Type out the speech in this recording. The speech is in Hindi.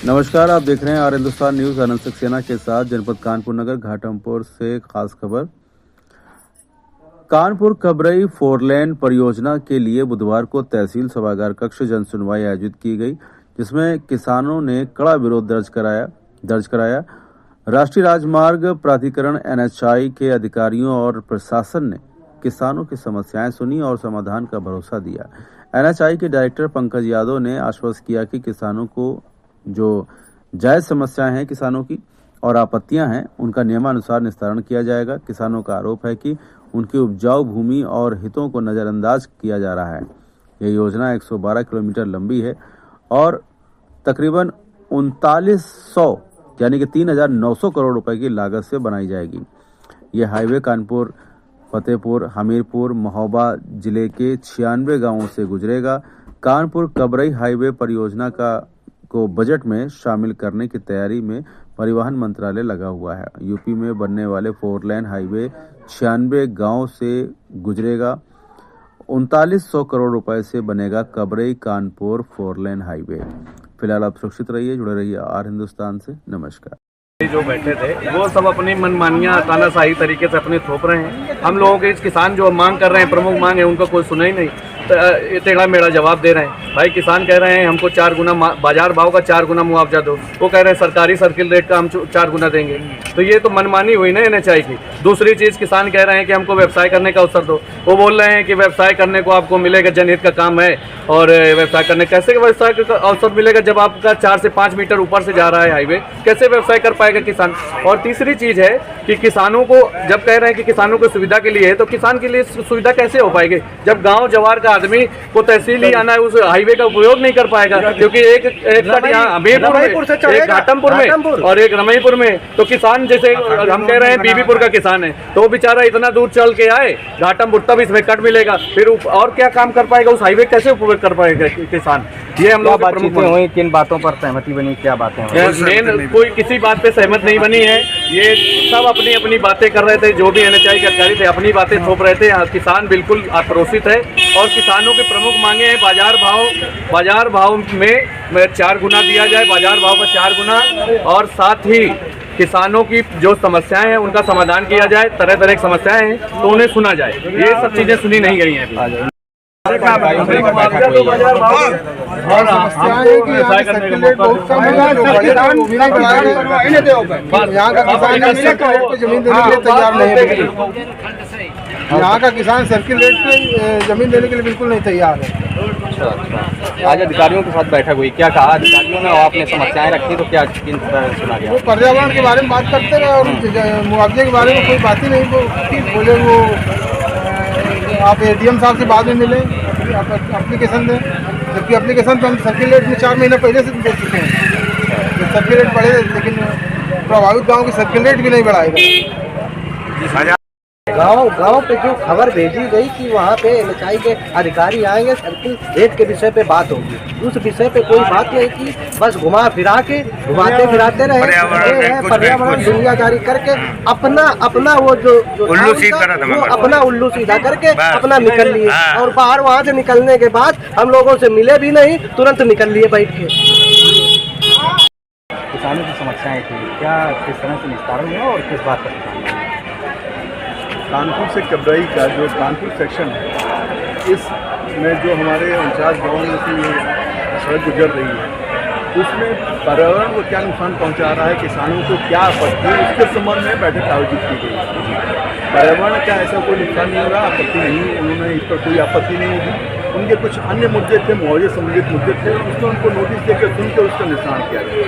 नमस्कार, आप देख रहे हैं आर हिंदुस्तान न्यूज। आनंद सक्सेना के साथ जनपद कानपुर नगर घाटमपुर से खास खबर। कानपुर कबरई 4 लेन परियोजना के लिए बुधवार को तहसील सभागार कक्ष जन सुनवाई आयोजित की गई, जिसमें किसानों ने कड़ा विरोध दर्ज कराया। राष्ट्रीय राजमार्ग प्राधिकरण NHAI के अधिकारियों और प्रशासन ने किसानों की समस्याएं सुनी और समाधान का भरोसा दिया। NHAI के डायरेक्टर पंकज यादव ने आश्वस्त किया कि किसानों को जो जायज समस्याएं हैं किसानों की और आपत्तियां हैं, उनका नियमानुसार निस्तारण किया जाएगा। किसानों का आरोप है कि उनकी उपजाऊ भूमि और हितों को नजरअंदाज किया जा रहा है। यह योजना 112 किलोमीटर लंबी है और तकरीबन 3900 यानी कि 3900 करोड़ रुपए की लागत से बनाई जाएगी। यह हाईवे कानपुर, फतेहपुर, हमीरपुर, महोबा जिले के 96 गांवों से गुजरेगा। कानपुर कबरई हाईवे परियोजना को बजट में शामिल करने की तैयारी में परिवहन मंत्रालय लगा हुआ है। यूपी में बनने वाले 4 लेन हाईवे 96 गांव से गुजरेगा। 3900 करोड़ रुपए से बनेगा कबरई कानपुर 4 लेन हाईवे। फिलहाल आप सुरक्षित रहिए, जुड़े रहिए आर हिंदुस्तान से। नमस्कार। जो बैठे थे वो सब अपनी मनमानियां तानाशाही तरीके से अपने थोप रहे हैं। हम लोगों के किसान जो मांग कर रहे हैं, प्रमुख मांग है, उनको कोई सुना ही नहीं। टेढ़ा मेढ़ा जवाब दे रहे हैं। भाई किसान कह रहे हैं हमको 4 गुना बाजार भाव का 4 गुना मुआवजा दो, वो कह रहे हैं सरकारी सर्किल रेट का हम 4 गुना देंगे। तो ये तो मनमानी हुई ना NHAI की। दूसरी चीज़, किसान कह रहे हैं कि हमको व्यवसाय करने का अवसर दो। वो बोल रहे हैं कि व्यवसाय करने को आपको मिलेगा, जनहित का काम है और व्यवसाय करने कैसे व्यवसाय का अवसर मिलेगा जब आपका 4 से 5 मीटर ऊपर से जा रहा है हाईवे? कैसे व्यवसाय कर पाएगा किसान? और तीसरी चीज़ है कि किसानों को जब कह रहे हैं कि किसानों को सुविधा के लिए है, तो किसान के लिए सुविधा कैसे हो पाएगी जब गाँव जवार का आदमी को तहसील ही आना है, उस हाईवे का उपयोग नहीं कर पाएगा? क्योंकि एक यहाँ हमीरपुर में, एक घाटमपुर में और एक रमईपुर में। तो किसान जैसे हम कह रहे हैं बीबीपुर का किसान है, तो वो बेचारा इतना दूर चल के आए घाटमपुर, तब इसमें कट मिलेगा, फिर और क्या काम कर पाएगा? उस हाईवे कैसे उपयोग कर पाएगा किसान? ये हम लोग बातचीतें हुई, किन बातों पर सहमति बनी, क्या बातें हुई? मेन कोई किसी बात पे सहमत नहीं बनी है। ये सब अपनी अपनी बातें कर रहे थे। जो भी NHAI के अधिकारी थे अपनी बातें थोप रहे थे। किसान बिल्कुल आक्रोशित है और किसानों के प्रमुख मांगे हैं बाजार भाव में 4 गुना दिया जाए, बाजार भाव का 4 गुना, और साथ ही किसानों की जो समस्याएं हैं उनका समाधान किया जाए। तरह तरह की समस्याएं हैं तो उन्हें सुना जाए। ये सब चीजें सुनी नहीं गई हैं अभी। यहाँ का किसान सर्किल रेट पे जमीन देने के लिए बिल्कुल नहीं तैयार है। आज अधिकारियों के साथ बैठक हुई, क्या कहा अधिकारियों ने? आपने समस्याएं रखी तो क्या सुना गया? वो पर्यावरण के बारे में बात करते रहे और मुआवजे के बारे में कोई बात ही नहीं। बोले वो आप ADM साहब से बाद में मिले, आप एप्लीकेशन दें, जबकि एप्लीकेशन तो हम सर्किल रेट में 4 महीने पहले से दे चुके हैं। सर्किल रेट बढ़े, लेकिन प्रभावित गाँव की सर्किल रेट भी नहीं बढ़ाएगा। गांव पे जो खबर भेजी गई कि वहाँ पे NHAI के अधिकारी आएंगे, सर्किल रेट के विषय पे बात होगी, उस विषय पे कोई बात नहीं की। बस घुमाते फिराते रहे, पर्यावरण दुनियादारी करके अपना वो जो अपना उल्लू सीधा करके अपना निकल लिए। और बाहर वहाँ से निकलने के बाद हम लोगों से मिले भी नहीं, तुरंत निकल लिए बैठ के। किसानों की समस्याएं थी, क्या किस तरह से निस्तारण हुआ और किस बात पर? कानपुर से कबरई का जो कानपुर सेक्शन है, इसमें जो हमारे 49 गाँव में से ये सड़क गुजर रही है, उसमें पर्यावरण को क्या नुकसान पहुंचा रहा है, किसानों को क्या आपत्ति है, उसके संबंध में बैठक आयोजित की गई। पर्यावरण का ऐसा कोई नुकसान नहीं होगा, आपत्ति नहीं, उन्होंने इस पर कोई आपत्ति नहीं होगी। उनके कुछ अन्य मुद्दे थे, मुआवजे संबंधित मुद्दे थे, उसमें उनको नोटिस देकर सुनकर उसका निस्तारण किया गया।